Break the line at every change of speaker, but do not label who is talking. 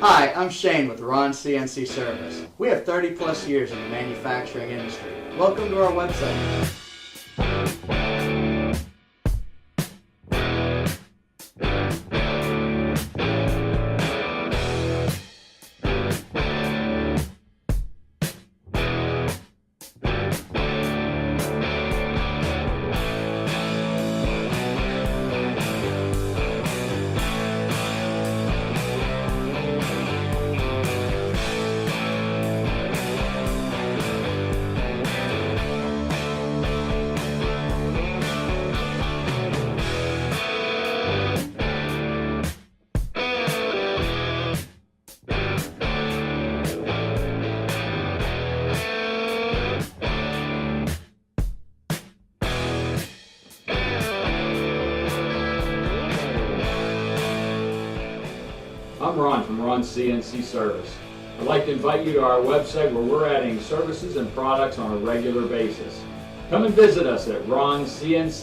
Hi, I'm Shane with Ron CNC Service. We have 30 plus years in the manufacturing industry. Welcome to our website.
I'm Ron from Ron CNC Service. I'd like to invite you to our website where we're adding services and products on a regular basis. Come and visit us at roncnc.com.